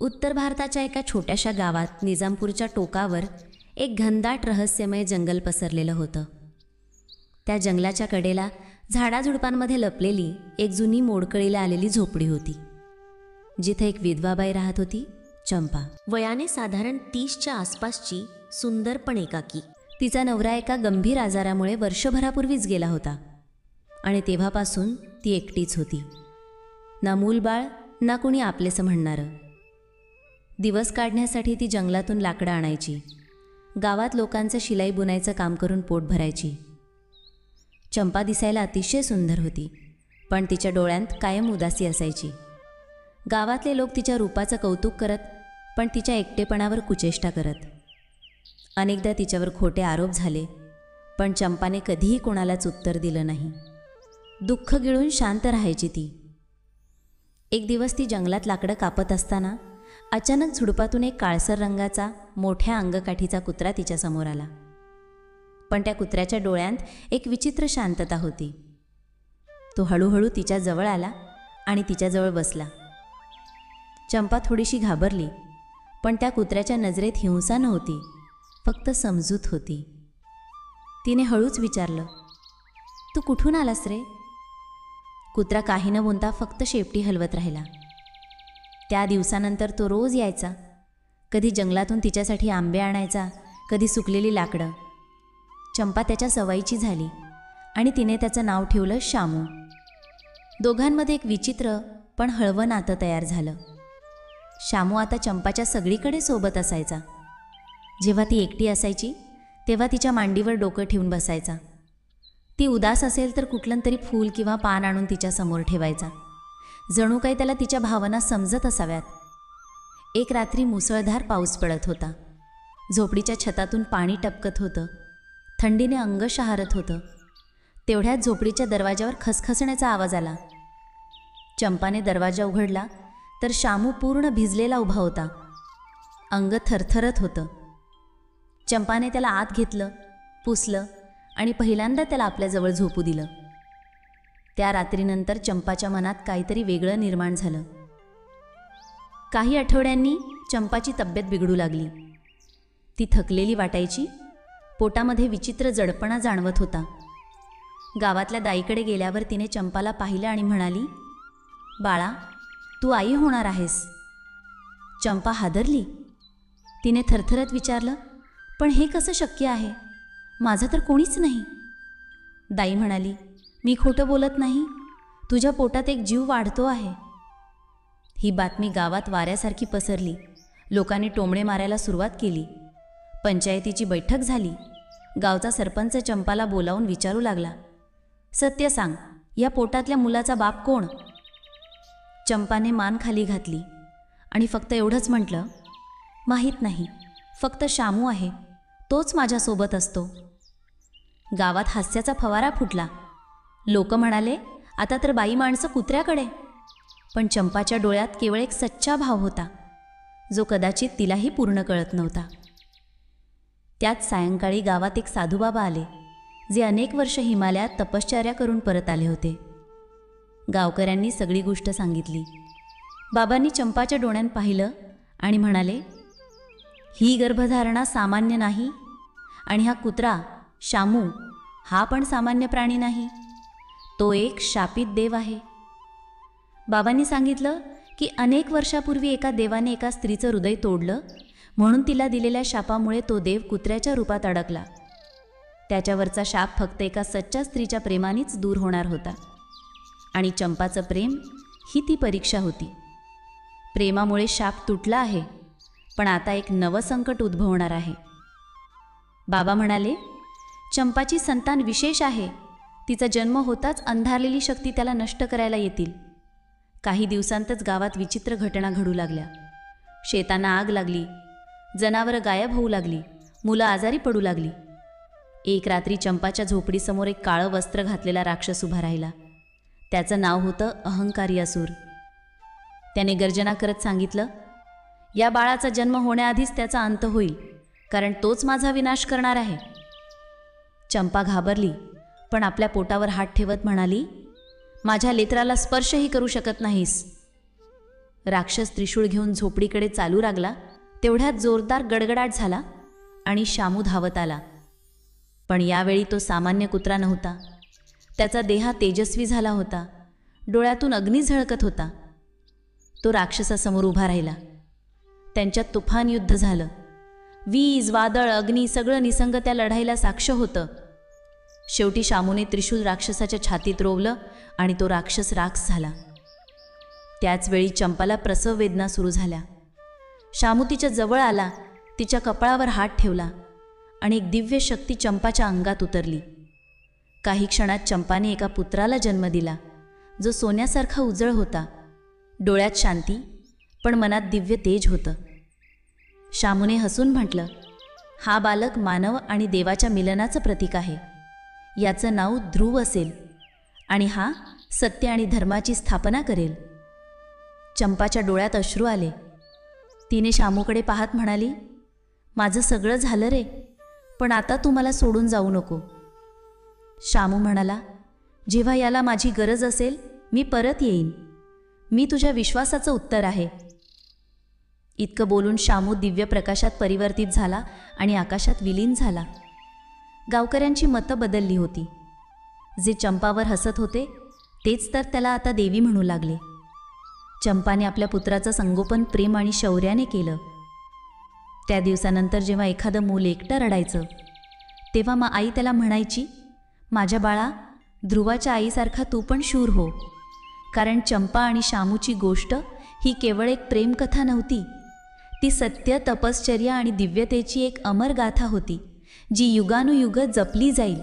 उत्तर भारताच्या एका छोट्याशा गावात निजामपूरच्या टोकावर एक घनदाट रहस्यमय जंगल पसरलेलं होतं. त्या जंगलाच्या कडेला झाडाझुडपांमध्ये लपलेली एक जुनी मोडकळीला आलेली झोपडी होती, जिथे एक विधवाबाई राहत होती, चंपा. वयाने साधारण 30च्या आसपासची, सुंदर पण एकाकी. तिचा नवरा एका गंभीर आजारामुळे वर्षभरापूर्वीच गेला होता आणि तेव्हापासून ती एकटीच होती. ना मूलबाळ, ना कोणी आपलेसं म्हणणारं. दिवस काढण्यासाठी ती जंगलातून लाकडं आणायची, गावात लोकांचं शिलाई बुनायचं काम करून पोट भरायची. चंपा दिसायला अतिशय सुंदर होती, पण तिच्या डोळ्यांत कायम उदासी असायची. गावातले लोक तिच्या रूपाचं कौतुक करत, पण तिच्या एकटेपणावर कुचेष्टा करत. अनेकदा तिच्यावर खोटे आरोप झाले, पण चंपाने कधीही कोणालाच उत्तर दिलं नाही. दुःख गिळून शांत राहायची ती. एक दिवस ती जंगलात लाकडं कापत असताना अचानक झुडपातून एक काळसर रंगाचा मोठ्या अंगकाठीचा कुत्रा तिच्यासमोर आला. पण त्या कुत्र्याच्या डोळ्यांत एक विचित्र शांतता होती. तो हळूहळू तिच्या जवळ आला आणि तिच्याजवळ बसला. चंपा थोडीशी घाबरली, पण त्या कुत्र्याच्या नजरेत हिंसा नव्हती, फक्त समजूत होती. तिने हळूच विचारलं, तू कुठून आलास रे? कुत्रा काही न बोलता फक्त शेपटी हलवत राहिला. त्या दिवसानंतर तो रोज यायचा. कधी जंगलातून तिच्यासाठी आंबे आणायचा, कधी सुकलेली लाकडं. चंपा त्याच्या सवयीची झाली आणि तिने त्याचं नाव ठेवलं शामू. दोघांमध्ये एक विचित्र पण हळवं नातं तयार झालं. शामू आता चंपाच्या सगळीकडे सोबत असायचा. जेव्हा ती एकटी असायची तेव्हा तिच्या मांडीवर डोकं ठेवून बसायचा. ती उदास असेल तर कुठलं तरी फूल किंवा पान आणून तिच्यासमोर ठेवायचा, जणू काही त्याला तिच्या भावना समजत असाव्यात. एक रात्री मुसळधार पाऊस पडत होता. झोपडीच्या छतातून पाणी टपकत होतं. थंडीने अंग शहारत होतं. तेवढ्यात झोपडीच्या दरवाजावर खसखसण्याचा आवाज आला. चंपाने दरवाजा उघडला तर शामू पूर्ण भिजलेला उभा होता. अंग थरथरत होतं. चंपाने त्याला आत घेतलं, पुसलं आणि पहिल्यांदा त्याला आपल्याजवळ झोपू दिलं. त्या रात्रीनंतर चंपाच्या मनात काहीतरी वेगळं निर्माण झालं. काही आठवड्यांनी चंपाची तब्येत बिघडू लागली. ती थकलेली वाटायची. पोटामध्ये विचित्र जडपणा जाणवत होता. गावातल्या दाईकडे गेल्यावर तिने चंपाला पाहिलं आणि म्हणाली, बाळा, तू आई होणार आहेस. चंपा हादरली. तिने थरथरत विचारलं, पण हे कसं शक्य आहे? माझं तर कोणीच नाही. दाई म्हणाली, मी खोटं बोलत नाही. तुझ्या पोटात एक जीव वाढतो आहे. ही बातमी गावात वाऱ्यासारखी पसरली. लोकांनी टोमणे मारायला सुरुवात केली. पंचायतीची बैठक झाली. गावचा सरपंच चंपाला बोलावून विचारू लागला, सत्य सांग, या पोटातल्या मुलाचा बाप कोण? चंपाने मान खाली घातली आणि फक्त एवढंच म्हटलं, माहीत नाही, फक्त शामू आहे, तोच माझ्यासोबत असतो. गावात हास्याचा फवारा फुटला. लोक म्हणाले, आता तर बाई माणसं कुत्र्याकडे. पण चंपाच्या डोळ्यात केवळ एक सच्चा भाव होता, जो कदाचित तिलाही पूर्ण कळत नव्हता. त्याच सायंकाळी गावात एक साधूबाबा आले, जे अनेक वर्ष हिमालयात तपश्चर्या करून परत आले होते. गावकऱ्यांनी सगळी गोष्ट सांगितली. बाबांनी चंपाच्या डोळ्यात पाहिलं आणि म्हणाले, ही गर्भधारणा सामान्य नाही आणि हा कुत्रा शामू हा पण सामान्य प्राणी नाही. तो एक शापित देव आहे. बाबांनी सांगितलं की अनेक वर्षापूर्वी एका देवाने एका स्त्रीचं हृदय तोडलं, म्हणून तिला दिलेल्या शापामुळे तो देव कुत्र्याच्या रूपात अडकला. त्याच्यावरचा शाप फक्त एका सच्च्या स्त्रीच्या प्रेमानेच दूर होणार होता. आणि चंपाचं प्रेम ही ती परीक्षा होती. प्रेमामुळे शाप तुटला आहे, पण आता एक नवं संकट उद्भवणार आहे. बाबा म्हणाले, चंपाची संतान विशेष आहे. तिचा जन्म होताच अंधारलेली शक्ती त्याला नष्ट करायला येतील. काही दिवसांतच गावात विचित्र घटना घडू लागल्या. शेतांना आग लागली, जनावरं गायब होऊ लागली, मुलं आजारी पडू लागली. एक रात्री चंपाच्या झोपडीसमोर एक काळं वस्त्र घातलेला राक्षस उभा राहिला. त्याचं नाव होतं अहंकारी असुर. त्याने गर्जना करत सांगितलं, या बाळाचा जन्म होण्याआधीच त्याचा अंत होईल, कारण तोच माझा विनाश करणार आहे. चंपा घाबरली, पण आपल्या पोटावर हात ठेवत म्हणाली, माझ्या लेकराला स्पर्शही करू शकत नाहीस. राक्षस त्रिशूळ घेऊन झोपडीकडे चालू लागला तेवढ्यात जोरदार गडगडाट झाला आणि शामू धावत आला. पण यावेळी तो सामान्य कुत्रा नव्हता. त्याचा देह तेजस्वी झाला होता. डोळ्यातून अग्नी झळकत होता. तो राक्षसासमोर उभा राहिला. त्यांच्यात तुफान युद्ध झालं. वीज, वादळ, अग्नी सगळं निसंग त्या लढाईला साक्ष होतं. शेवटी शामूने त्रिशूल राक्षसाच्या छातीत रोवलं आणि तो राक्षस राख झाला. त्याचवेळी चंपाला प्रसव वेदना सुरू झाल्या. शामू तिच्या जवळ आला, तिच्या कपाळावर हात ठेवला आणि एक दिव्य शक्ती चंपाच्या अंगात उतरली. काही क्षणात चंपाने एका पुत्राला जन्म दिला, जो सोन्यासारखा उजळ होता. डोळ्यात शांती, पण मनात दिव्य तेज होतं. शामूने हसून म्हटलं, हा बालक मानव आणि देवाच्या मिलनाचं प्रतीक आहे. याचं नाव ध्रुव असेल आणि हा सत्य आणि धर्माची स्थापना करेल. चंपाच्या डोळ्यात अश्रू आले. तिने शामूकडे पाहत म्हणाली, माझं सगळं झालं रे, पण आता तू मला सोडून जाऊ नको. शामू म्हणाला, जेव्हा याला माझी गरज असेल मी परत येईन. मी तुझ्या विश्वासाचं उत्तर आहे. इतकं बोलून शामू दिव्य प्रकाशात परिवर्तित झाला आणि आकाशात विलीन झाला. गावकऱ्यांची मतं बदलली होती. जे चंपावर हसत होते तेच तर त्याला आता देवी म्हणू लागले. चंपाने आपल्या पुत्राचं संगोपन प्रेम आणि शौर्याने केलं. त्या दिवसानंतर जेव्हा एखादं मूल एकटं रडायचं तेव्हा आई त्याला म्हणायची, माझ्या बाळा, ध्रुवाच्या आईसारखा तू पण शूर हो. कारण चंपा आणि शामूची गोष्ट ही केवळ एक प्रेमकथा नव्हती. ती सत्य, तपश्चर्या आणि दिव्यतेची एक अमर गाथा होती, जी युगानुयुग जपली जाईल.